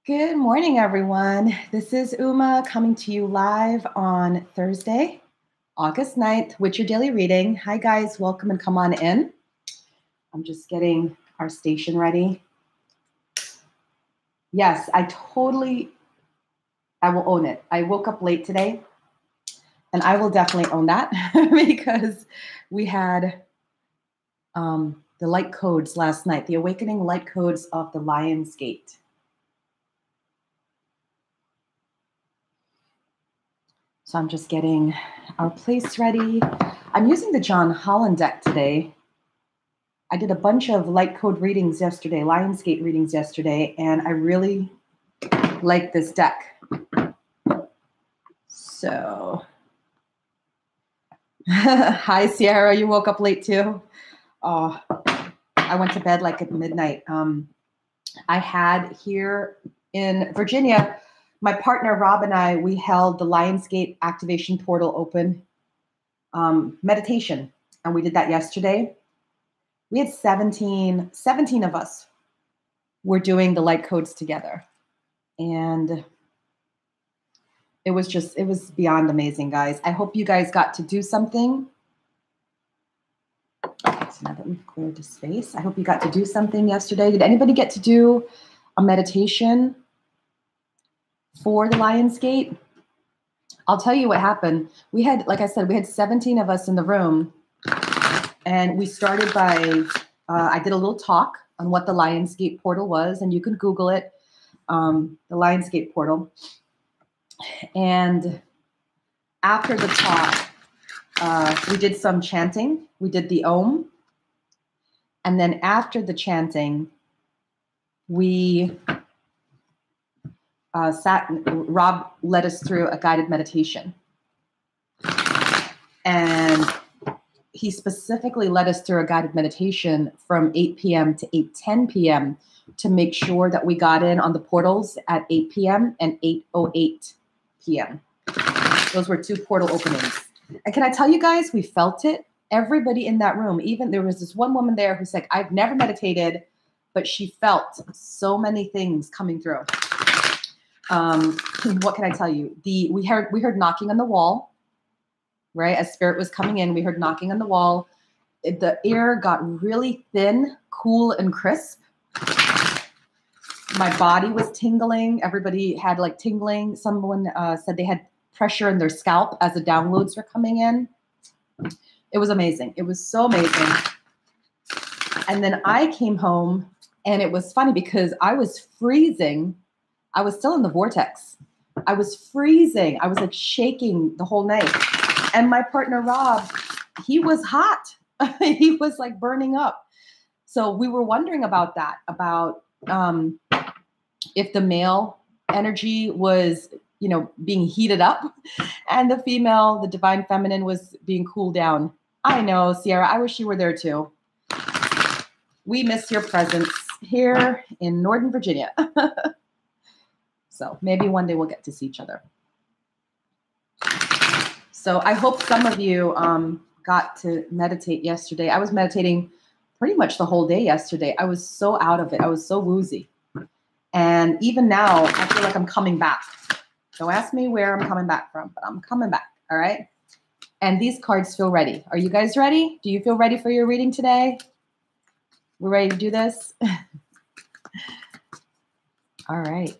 Good morning, everyone. This is Uma coming to you live on Thursday, August 9th, with your daily reading. Hi, guys. Welcome and come on in. I'm just getting our station ready. Yes, I will own it. I woke up late today, and I will definitely own that because we had the light codes last night, the awakening light codes of the Lion's Gate. So I'm just getting our place ready. I'm using the John Holland deck today. I did a bunch of light code readings yesterday, Lion's Gate readings yesterday, and I really like this deck. So, hi, Sierra. You woke up late too? Oh, I went to bed like at midnight. I had here in Virginia, my partner Rob and I, we held the Lionsgate Activation Portal Open meditation, and we did that yesterday. We had 17 of us were doing the light codes together, and it was beyond amazing, guys. I hope you guys got to do something. Okay, so now that we've cleared the space, I hope you got to do something yesterday. Did anybody get to do a meditation for the Lionsgate? I'll tell you what happened. We had, like I said, we had 17 of us in the room, and we started by, I did a little talk on what the Lionsgate portal was, and you can Google it, the Lionsgate portal. And after the talk, we did some chanting. We did the Om. And then after the chanting, we Rob led us through a guided meditation. And he specifically led us through a guided meditation from 8 p.m. to 8:10 p.m. to make sure that we got in on the portals at 8 p.m. and 8:08 p.m. Those were two portal openings. And can I tell you guys, we felt it. Everybody in that room, even there was this one woman there who's like, I've never meditated, but she felt so many things coming through. What can I tell you? We heard knocking on the wall, right? As spirit was coming in, we heard knocking on the wall. The air got really thin, cool, and crisp. My body was tingling. Everybody had like tingling. Someone said they had pressure in their scalp as the downloads were coming in. It was amazing. It was so amazing. And then I came home, and it was funny because I was freezing. I was still in the vortex. I was freezing. I was like shaking the whole night. And my partner, Rob, he was hot. He was like burning up. So we were wondering about that, about if the male energy was, being heated up and the female, the divine feminine, was being cooled down. I know, Sierra, I wish you were there too. We miss your presence here in Northern Virginia. So maybe one day we'll get to see each other. So I hope some of you got to meditate yesterday. I was meditating pretty much the whole day yesterday. I was so out of it. I was so woozy. And even now, I feel like I'm coming back. Don't ask me where I'm coming back from, but I'm coming back, all right? And these cards feel ready. Are you guys ready? Do you feel ready for your reading today? We're ready to do this? All right.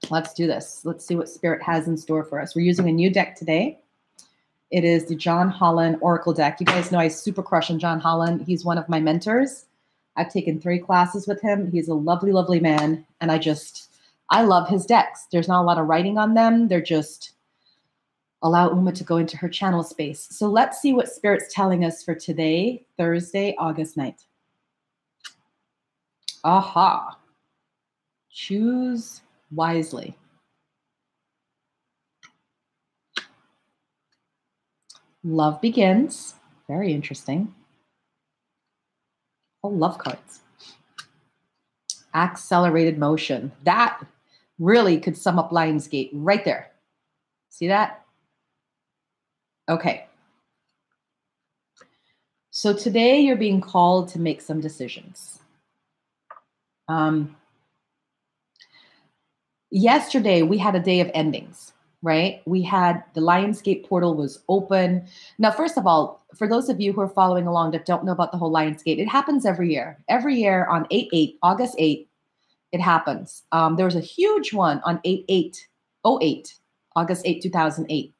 Let's do this. Let's see what Spirit has in store for us. We're using a new deck today. It is the John Holland Oracle deck. You guys know I super crush on John Holland. He's one of my mentors. I've taken 3 classes with him. He's a lovely, lovely man. And I love his decks. There's not a lot of writing on them. They're just allow Uma to go into her channel space. So let's see what Spirit's telling us for today, Thursday, August 9th. Aha. Choose wisely. Love begins. Very interesting. Oh, love cards. Accelerated motion. That really could sum up Lionsgate right there. See that? Okay. So today you're being called to make some decisions. yesterday we had a day of endings, right? We had the Lionsgate portal was open. Now, first of all, for those of you who are following along that don't know about the whole Lionsgate, it happens every year. Every year on 8/8, August 8th, it happens. There was a huge one on 8/8/08, August 8, 2008.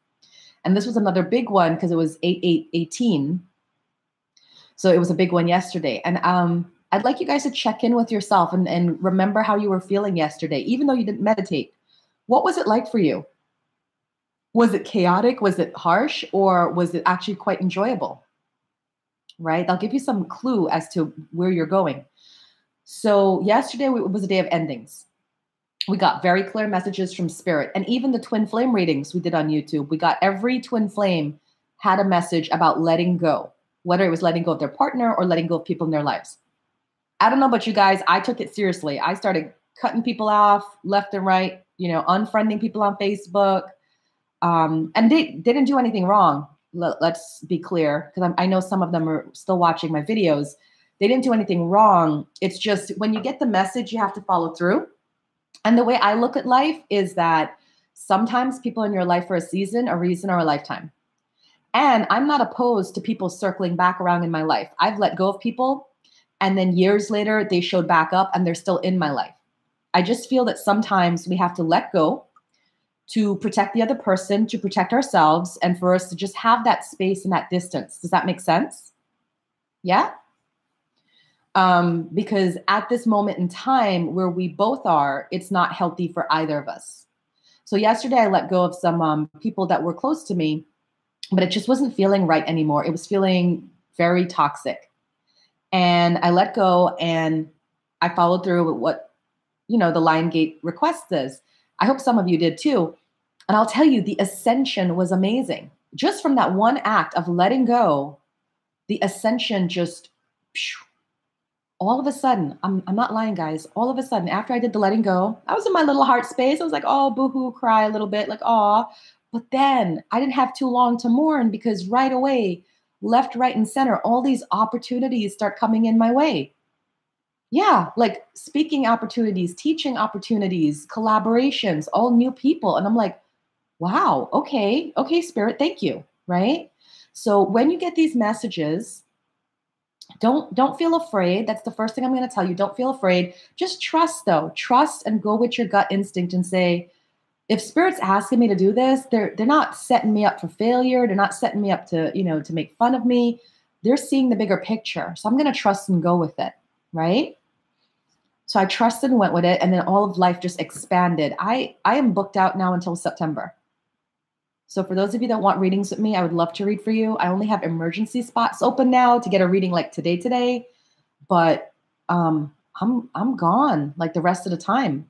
And this was another big one because it was 8/8/18. So it was a big one yesterday. And I'd like you guys to check in with yourself and remember how you were feeling yesterday, even though you didn't meditate. What was it like for you? Was it chaotic? Was it harsh? Or was it actually quite enjoyable? Right? I'll give you some clue as to where you're going. So yesterday was a day of endings. We got very clear messages from spirit, and even the twin flame readings we did on YouTube, we got every twin flame had a message about letting go, whether it was letting go of their partner or letting go of people in their lives. I don't know about you guys, I took it seriously. I started cutting people off left and right, unfriending people on Facebook. And they didn't do anything wrong. Let's be clear, because I know some of them are still watching my videos. They didn't do anything wrong. It's just when you get the message, you have to follow through. And the way I look at life is that sometimes people in your life for a season, a reason, or a lifetime. And I'm not opposed to people circling back around in my life. I've let go of people, and then years later, they showed back up and they're still in my life. I just feel that sometimes we have to let go to protect the other person, to protect ourselves, and for us to just have that space and that distance. Does that make sense? Yeah? Because at this moment in time where we both are, it's not healthy for either of us. So yesterday I let go of some people that were close to me, but it just wasn't feeling right anymore. It was feeling very toxic. And I let go and I followed through with what, the Lionsgate request is. I hope some of you did too. And I'll tell you, the ascension was amazing. Just from that one act of letting go, the ascension just, all of a sudden, I'm not lying, guys. All of a sudden, after I did the letting go, I was in my little heart space. I was like, oh, boohoo, cry a little bit, like, aw. But then I didn't have too long to mourn because right away, left, right, and center, all these opportunities start coming in my way. Yeah, like speaking opportunities, teaching opportunities, collaborations, all new people. And I'm like, wow, okay, spirit, thank you, right? So when you get these messages, don't feel afraid. That's the first thing I'm going to tell you. Don't feel afraid. Just trust, though. Trust and go with your gut instinct and say, if spirit's asking me to do this, they're not setting me up for failure. They're not setting me up to, to make fun of me. They're seeing the bigger picture. So I'm going to trust and go with it, right? So I trusted and went with it, and then all of life just expanded. I am booked out now until September. So for those of you that want readings with me, I would love to read for you. I only have emergency spots open now to get a reading like today, but I'm gone like the rest of the time.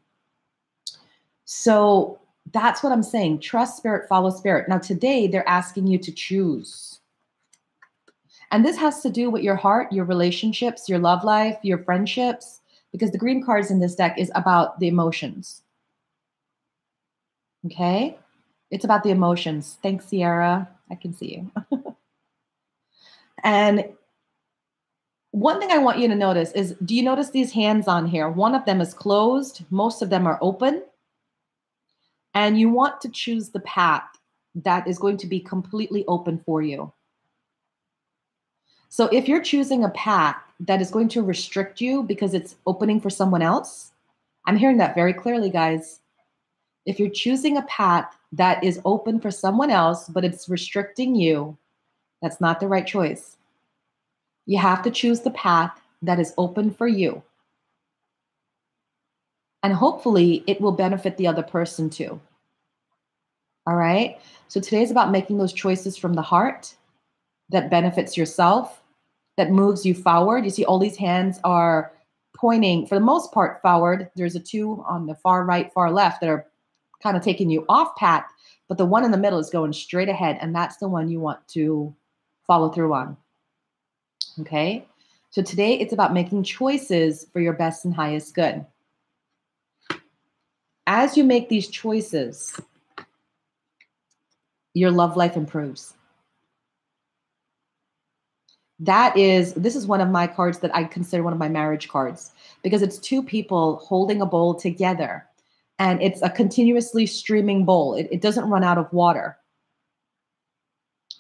So that's what I'm saying. Trust spirit, follow spirit. Now today they're asking you to choose. And this has to do with your heart, your relationships, your love life, your friendships, because the green cards in this deck is about the emotions. Okay? It's about the emotions. Thanks, Sierra. I can see you. And one thing I want you to notice is, do you notice these hands on here? One of them is closed. Most of them are open. And you want to choose the path that is going to be completely open for you. So if you're choosing a path that is going to restrict you because it's opening for someone else, I'm hearing that very clearly, guys. If you're choosing a path that is open for someone else, but it's restricting you, that's not the right choice. You have to choose the path that is open for you. And hopefully it will benefit the other person too. All right? So today is about making those choices from the heart that benefits yourself, that moves you forward. You see all these hands are pointing, for the most part, forward. There's a 2 on the far right, far left that are kind of taking you off path, but the one in the middle is going straight ahead, and that's the one you want to follow through on. Okay? So today it's about making choices for your best and highest good. As you make these choices, your love life improves. This is one of my cards that I consider one of my marriage cards, because it's 2 people holding a bowl together. And it's a continuously streaming bowl. It doesn't run out of water,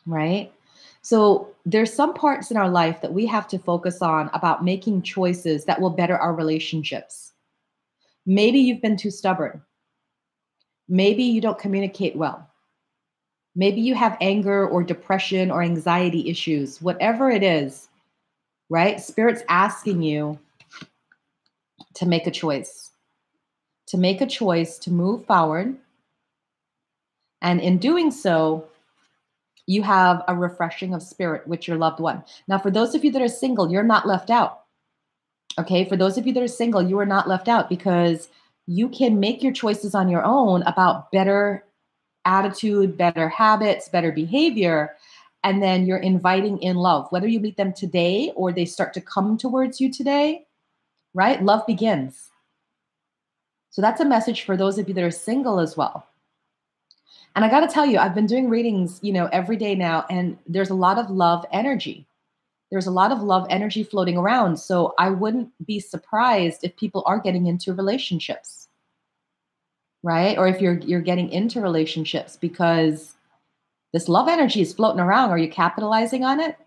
right? So there's some parts in our life that we have to focus on about making choices that will better our relationships. Maybe you've been too stubborn. Maybe you don't communicate well. Maybe you have anger or depression or anxiety issues, whatever it is, right? Spirit's asking you to make a choice, to move forward. And in doing so, you have a refreshing of spirit with your loved one. Now, for those of you that are single, you're not left out. Okay. For those of you that are single, you are not left out because you can make your choices on your own about better attitude, better habits, better behavior. And then you're inviting in love, whether you meet them today or they start to come towards you today, right? Love begins. So that's a message for those of you that are single as well. And I got to tell you, I've been doing readings, every day now, and there's a lot of love energy. There's a lot of love energy floating around. So I wouldn't be surprised if people are getting into relationships, right? Or if you're getting into relationships because this love energy is floating around. Are you capitalizing on it?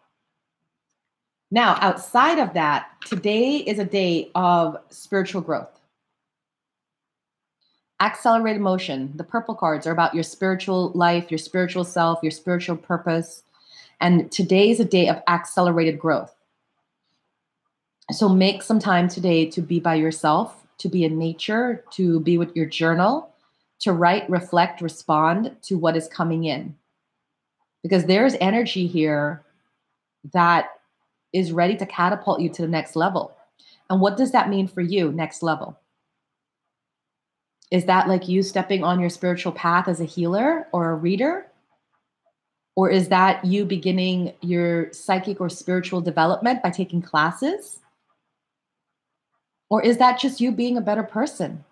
Now, outside of that, today is a day of spiritual growth. Accelerated motion. The purple cards are about your spiritual life, your spiritual self, your spiritual purpose. And today is a day of accelerated growth. So make some time today to be by yourself, to be in nature, to be with your journal, to write, reflect, respond to what is coming in. Because there's energy here that is ready to catapult you to the next level. And what does that mean for you, next level? Is that like you stepping on your spiritual path as a healer or a reader? Or is that you beginning your psychic or spiritual development by taking classes? Or is that just you being a better person,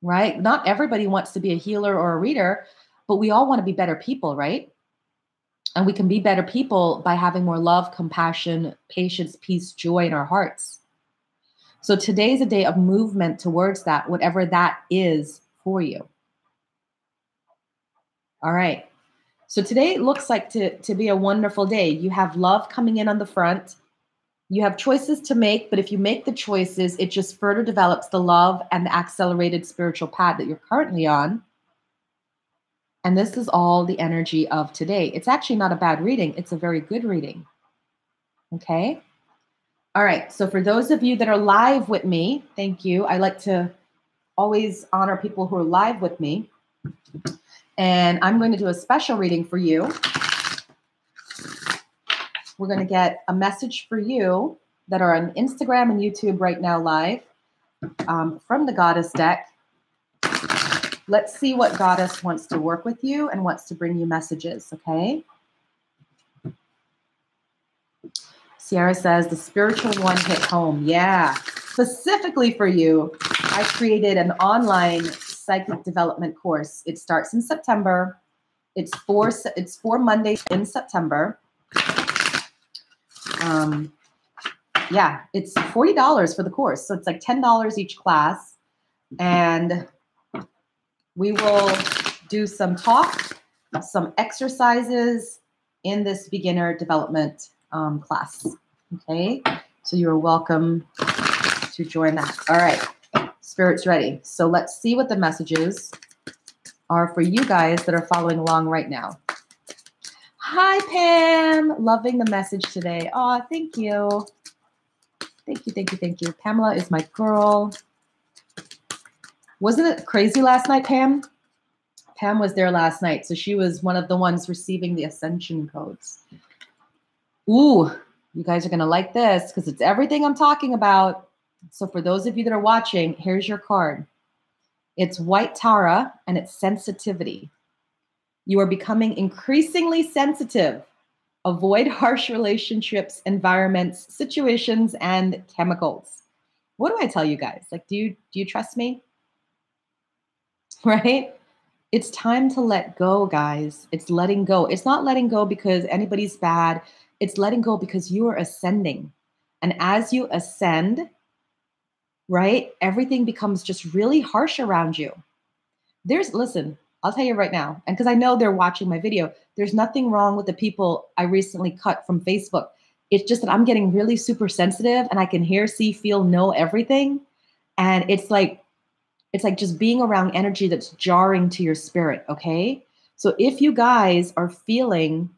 right? Not everybody wants to be a healer or a reader, but we all want to be better people, right? And we can be better people by having more love, compassion, patience, peace, joy in our hearts. So today is a day of movement towards that, whatever that is for you. All right. So today looks like to be a wonderful day. You have love coming in on the front. You have choices to make, but if you make the choices, it just further develops the love and the accelerated spiritual path that you're currently on. And this is all the energy of today. It's actually not a bad reading. It's a very good reading. Okay. All right. So for those of you that are live with me, thank you. I like to always honor people who are live with me. And I'm going to do a special reading for you. We're going to get a message for you that are on Instagram and YouTube right now live from the Goddess deck. Let's see what Goddess wants to work with you and wants to bring you messages, okay? Sierra says, the spiritual one hit home. Yeah, specifically for you, I created an online psychic development course. It starts in September. It's four Mondays in September. Yeah, it's $40 for the course. So it's like $10 each class. And we will do some talk, some exercises in this beginner development class. Okay, so you're welcome to join that. All right, Spirit's ready. So let's see what the messages are for you guys that are following along right now. Hi, Pam. Loving the message today. Oh, thank you. Thank you, thank you, thank you. Pamela is my girl. Wasn't it crazy last night, Pam? Pam was there last night, so she was one of the ones receiving the ascension codes. Ooh, you guys are going to like this because it's everything I'm talking about. So for those of you that are watching, here's your card. It's White Tara, and it's sensitivity. You are becoming increasingly sensitive. Avoid harsh relationships, environments, situations, and chemicals. What do I tell you guys? Like, do you trust me? Right? It's time to let go, guys. It's letting go. It's not letting go because anybody's bad. It's letting go because you are ascending. And as you ascend, right, everything becomes just really harsh around you. Listen, I'll tell you right now, and because I know they're watching my video, there's nothing wrong with the people I recently cut from Facebook. It's just that I'm getting really super sensitive and I can hear, see, feel, know everything. And it's like just being around energy that's jarring to your spirit, okay? So if you guys are feeling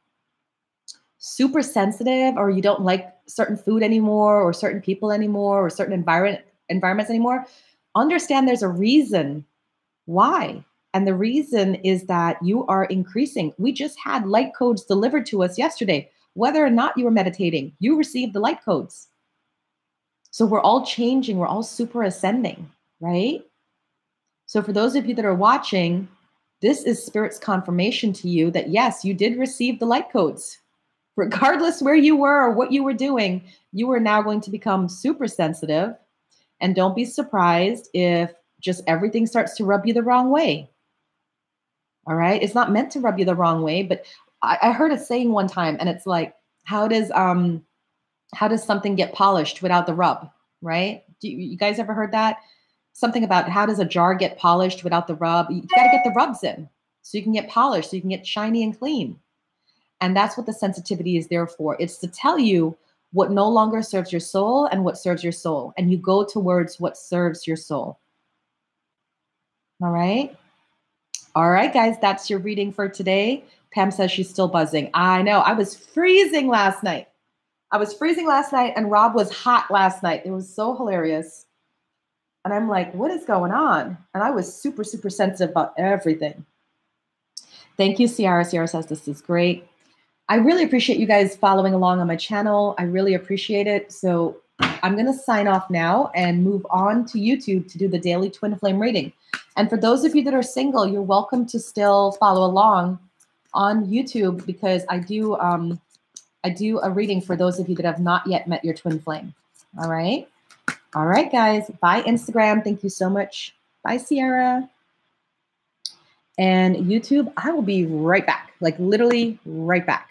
super sensitive or you don't like certain food anymore or certain people anymore or certain environments anymore, understand there's a reason why. And the reason is that you are increasing. We just had light codes delivered to us yesterday. Whether or not you were meditating, you received the light codes. So we're all changing, we're all super ascending, right? So for those of you that are watching, this is Spirit's confirmation to you that yes, you did receive the light codes. Regardless where you were or what you were doing, you are now going to become super sensitive. And don't be surprised if just everything starts to rub you the wrong way. All right. It's not meant to rub you the wrong way, but I heard a saying one time, and it's like, how does something get polished without the rub? Right? You guys ever heard that? Something about how does a jar get polished without the rub? You got to get the rubs in so you can get polished, so you can get shiny and clean. And that's what the sensitivity is there for. It's to tell you what no longer serves your soul and what serves your soul. And you go towards what serves your soul. All right. All right, guys, that's your reading for today. Pam says she's still buzzing. I know. I was freezing last night. And Rob was hot last night. It was so hilarious. And I'm like, what is going on? And I was super, super sensitive about everything. Thank you, Ciara. Ciara says this is great. I really appreciate you guys following along on my channel. I really appreciate it. So I'm going to sign off now and move on to YouTube to do the daily twin flame reading. And for those of you that are single, you're welcome to still follow along on YouTube because I do a reading for those of you that have not yet met your twin flame. All right. All right, guys. Bye, Instagram. Thank you so much. Bye, Ciara. And YouTube, I will be right back, like literally right back.